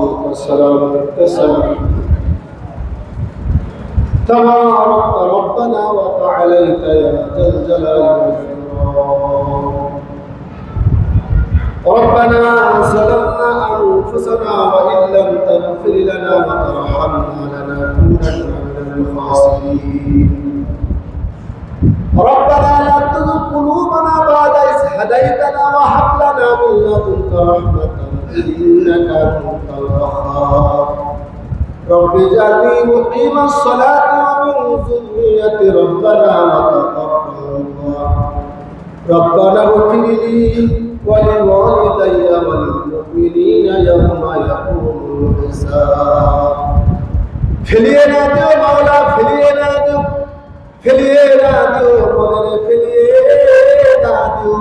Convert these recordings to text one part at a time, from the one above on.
ومنك السلام ومنك السلام تبارك ربنا وتعاليت يا ذا الجلال والإكرام. ربنا ظلمنا أنفسنا وإن لم تغفر لنا وترحمنا لنكونن من الخاسرين. ربنا لا تزغ قلوبنا بعد إذ هديتنا وهب لنا من لدنك رحمة إنك أنت الوهاب. رب اجعلني مقيم الصلاة ومن ذريتي ربنا وتقبل دعاء. ربنا اغفر لي ولوالدي وللمؤمنين يوم يقوم الحساب. ফেলিয়ে না দিও মাওলা, ফেলিয়ে না দিও, ফেলিয়ে না দিও মনে, ফেলিয়ে না দিও।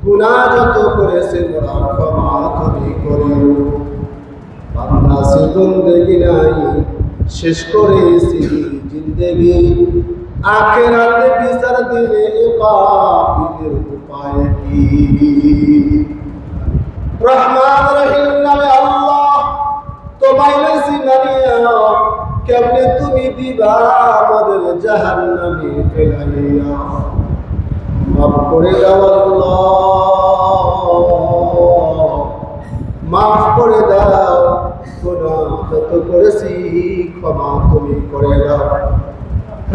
গুনাহ যত করেছে মোরা ক্ষমা তুমি করিও। বান্দা জিন্দেগি নাই শেষ করেছি জিন্দেগি, আখিরাতে বিচার দিলে পাপীদের উপায় কি? রহমান রহিম নামে আল্লাহ তোমায় লইছি মানিয়া, কেমনে তুমি দিবা আমাদের জাহান্নামে ফেলাইয়া। মাফ করে দাও আল্লাহ, মাফ করে দাও, গুনাহ যত করেছি ক্ষমা তুমি করে দাও।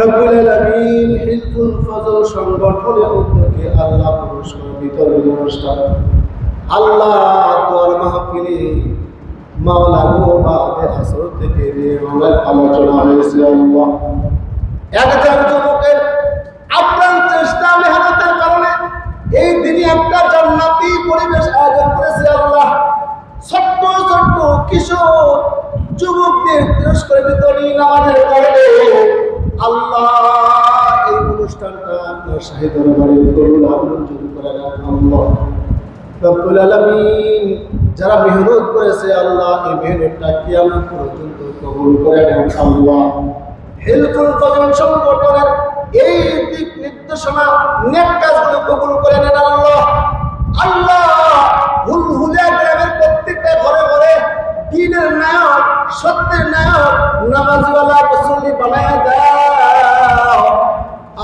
রব্বুল আলামিন হিলফুল ফজল সংগঠনের উদ্যোগে আল্লাহ পুরস্কার বিতরণ অনুষ্ঠান আল্লাহ তোর মাহফিলে মাওলা গো বাদে আসর থেকে নিয়ে আমার আলোচনা হয়েছে। আল্লাহ একজন যুবকের আপ্রাণ চেষ্টা মেহনতের কারণে এই দিনে একটা জান্নাতি পরিবেশ আয়োজন করেছে। আল্লাহ ছোট্ট ছোট্ট কিশোর যুবকদের পুরস্কার বিতরণী নামাজের কারণে আল্লাহ এই অনুষ্ঠানটা আপনার শাহী দরবারে কবুল মঞ্জুর করে রাখেন। আল্লাহ রব্বুল আলামিন যারা মেহনত করেছে আল্লাহ এই মেহনতটা কিয়ামত পর্যন্ত কবুল করে নেন। আল্লাহ হিলফুল ফজল সংগঠনের এই দিক নির্দেশনা নেক কাজগুলো কবুল করে নেন। আল্লাহ আল্লাহ হুলহুলিয়া গ্রামের প্রত্যেকটা ঘরে ঘরে দ্বীনের নায়ক, সত্যের নায়ক, নামাজওয়ালা মুসল্লি বানায়া দাও।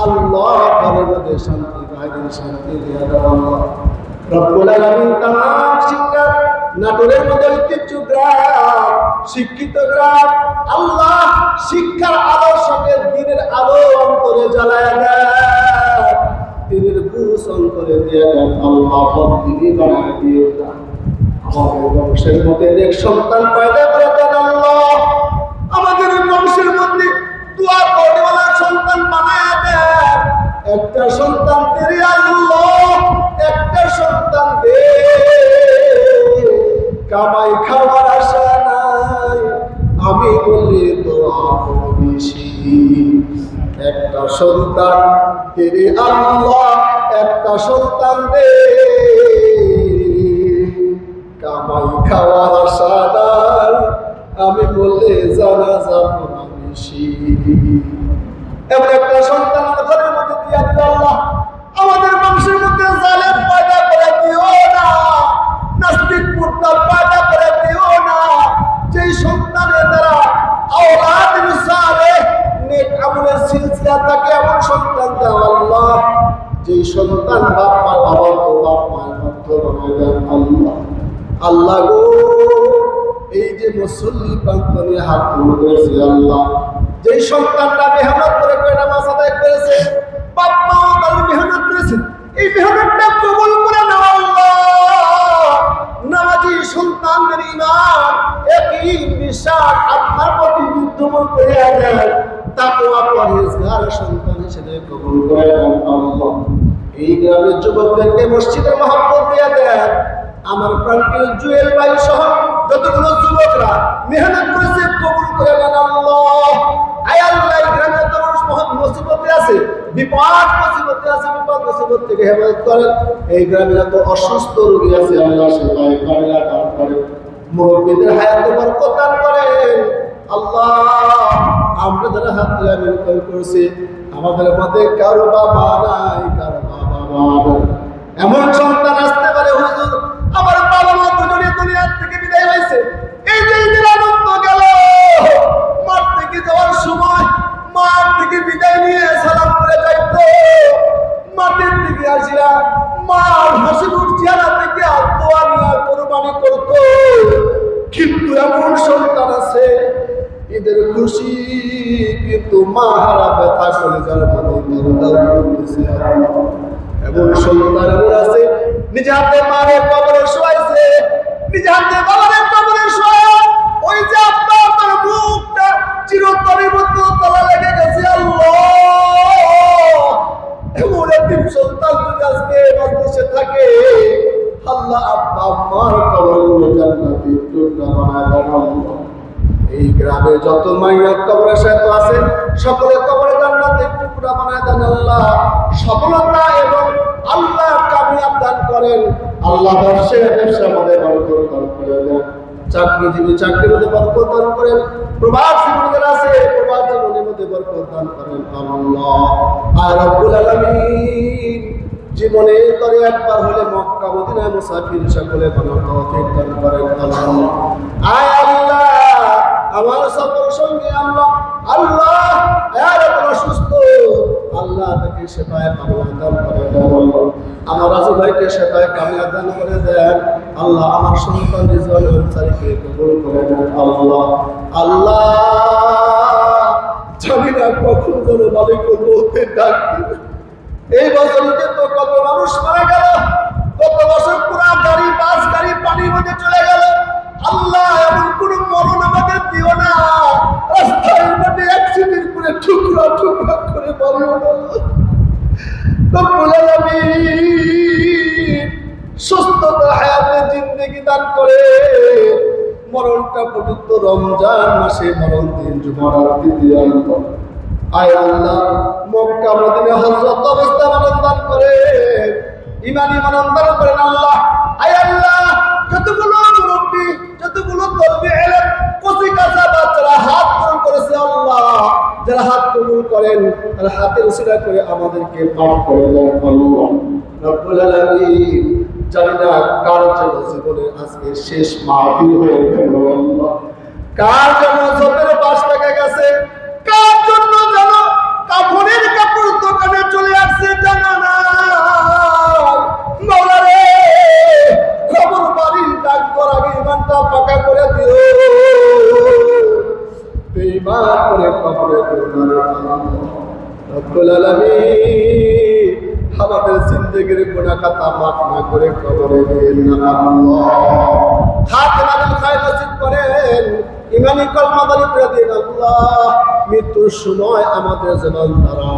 আল্লাহ ঘরের মধ্যে শান্তি, বাইরে শান্তি দিয়া দাও। আল্লাহ রব্বুল আলামিন তামাম শিক্ষা নাটোরের মধ্যে ঐতিহ্য গ্রাম, শিক্ষিত গ্রাম, আল্লাহ শিক্ষার আলোর সঙ্গে দ্বীনের আলো অন্তরে জ্বালায়া দেয়, দ্বীনের বুঝ অন্তরে দিয়ে দেন। আল্লাহ ভক্তি বাড়ায় দিয়ে দেন। আমাদের বংশের মধ্যে এক সন্তান পয়দা করে দেন। আল্লাহ আমাদের বংশের মধ্যে দোয়া পড়নেওয়ালা সন্তান বানায় দেন। একটা সন্তান দেরি আল্লাহ, একটা সন্তান দে, কামাই খাওয়ার আশা নাই, আমি বলি দোয়া বেশি। একটা সন্তান দেরি আল্লাহ, একটা সন্তান দে, কামাই খাওয়ার আশা নাই, আমি বললে জানাজা পড়া বেশি। এমন একটা সন্তান ঘরের মধ্যে দিয়া দিও আল্লাহ। আমাদের বংশের মধ্যে জালেম পয়দা করে দিও না, নাস্তিক মুরতাদ পয়দা করে দিও না। যেই সন্তানের দ্বারা আওলাদ সালেহ নেক আমলের সিলসিলা থাকে এমন সন্তান দাও আল্লাহ। যেই সন্তান বাপ মা বাবা তো বাপ মায়ের ভক্ত বানায় দেন। আল্লাহ আল্লাহ গো এই যে মুসল্লি প্রান্তরে হাত তুলে করেছে আল্লাহ, যেই সন্তানটা মেহনত করে নামাজ আদায় করেছে, বাপ মা তার মেহনত করেছে, এই মেহনতটা কবুল করে নাও আল্লাহ। নামাজি সন্তানদের ঈমান, ইয়াকিন, বিশ্বাস আপনার প্রতি বিদ্যমান করে দেন। তাকওয়া পরহেজগার সন্তান হিসেবে কবুল করে নেন। আল্লাহ এই গ্রামের যুবকদেরকে মসজিদের মহব্বত দিয়ে দেন। আমার প্রাণপ্রিয় জুয়েল ভাই সহ যতগুলো যুবকরা মেহনত করেছে কবুল করে নেন। আল্লাহ আয় আল্লাহ গ্রামের তো মানুষ মুসিবতে আছে, বিপদ মুসিবতে আছে, বিপদ মুসিবত থেকে হেফাজত করেন। এই গ্রামে যত অসুস্থ রোগী আছে আল্লাহ সেবাই কামিলা দান করেন, মুরব্বীদের হায়াতে বরকত দান করেন। আল্লাহ আমরা যারা হাত তুলে মিনতি করছি, আমাদের মধ্যে কারো বাবা নাই, কারো বাবা নাই, এমন সন্তান আসতে পারে হুজুর আমার বাবা মা দুজনে দুনিয়া থেকে বিদায় হয়েছে, এই যে কিন্তু এমন সন্তান আছে ঈদের খুশি কিন্তু মা হারা ব্যথা করে যার মনে করতেছে। এমন সন্তান এমন আছে নিজে হাতে মারে কবরে শোয়াইছে, নিজে হাতে বাবারে কবরে শোয়া ওই যে আপনার মুখটা চিরতরের মতো তলা লেগে গেছে। আল্লাহ, এমন একটি সন্তান যদি আজকে বাংলাদেশে থাকে, আল্লাহ আব্বা আম্মার কবরগুলো জান্নাতের টুকরা বানায় দেন। এই গ্রামে যত মাইয়াত কবরের সাথে আছে সকলের কবরে জান্নাতের টুকরা বানায় দেন আল্লাহ। সফলতা এবং আল্লাহ কামিয়াব দান করেন আল্লাহ। ব্যবসা মধ্যে বরকত দান করে দেন, চাকরিজীবী চাকরির মধ্যে বরকত দান করেন, প্রবাসী যারা আছে প্রবাস জীবনের মধ্যে বরকত দান করেন আল্লাহ। আর রব্বুল আলামিন জীবনে তরে একবার হলে মক্কা মদিনায় মুসাফির সকলে বানার তৌফিক দান করেন আল্লাহ। আয় আল্লাহ, আমার সফর সঙ্গে আল্লাহ আল্লাহ এর অসুস্থ আল্লাহ তাকে সেবায় কামিয়াব দান করে দেন। আমার রাজু ভাইকে সেবায় কামিয়াব দান করে দেন আল্লাহ। আমার সন্তান রিজওয়ান আনসারীকে কবুল করে দেন আল্লাহ। আল্লাহ, জানি না কখন যেন মালিকুল মউতের ডাক দিবে। এই বছরতে তো কত মানুষ মারা গেল, কত বছর পুরা গাড়ি বাস গাড়ি পানির মধ্যে চলে গেল। আল্লাহ, এমন কোন মরণ আমাদের দিও না, রাস্তার মধ্যে অ্যাক্সিডেন্ট করে টুকরা টুকরা করে মারিও না। রব্বুল আলামিন সুস্থতা হায়াতে জিন্দেগি দান করে মরণটা পবিত্র রমজান মাসে মরণ দিন জুমার তৃতীয় আয় আল্লাহ, মক্কা মদিনা হযরত অবস্থা মরণ দান করে ইমানি মরণ দান করেন আল্লাহ। আয় আল্লাহ, যতগুলো মুরব্বি যতগুলো তলবে ইলম কচি কাঁচা বাচ্চারা হাত কবুল করেছে আল্লাহ, যারা হাত কবুল করেন তার হাতের উসিলা করে আমাদেরকে মাফ করে দেন আল্লাহ। রব্বুল আলামিন, জানি না কার জন্য জীবনের আজকে শেষ মাহফিল হয়ে গেল আল্লাহ, কার জন্য সবের পাশ থেকে গেছে, কার জন্য যেন কাপড়ের কাপড় দোকানে চলে আসছে জানা না। মাওলা রে, খবর বাড়ির ডাক করার আগে ইমানটা পাকা করে দিও, বেঈমান করে কবরে দিও না আল্লাহ। রব্বুল আলামিন, আমাদের জিন্দেগির গুনাহ খাতা মাফ না করে কবরে দিন না আল্লাহ। খাতিমা বিল খায়র নসিব করেন, ইমানি কলমা দানি করে দিন আল্লাহ। মৃত্যুর সময় আমাদের জীবন দ্বারা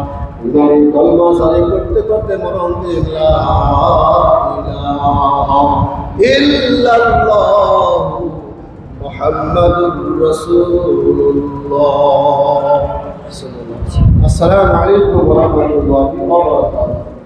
ইমানি কলমা জারি করতে করতে মরণ দিন লা ইলাহা ইল্লাল্লাহ মুহাম্মাদুর রাসূলুল্লাহ। আসসালামু আলাইকুম ওয়া রাহমাতুল্লাহি ওয়া বারাকাতুহু।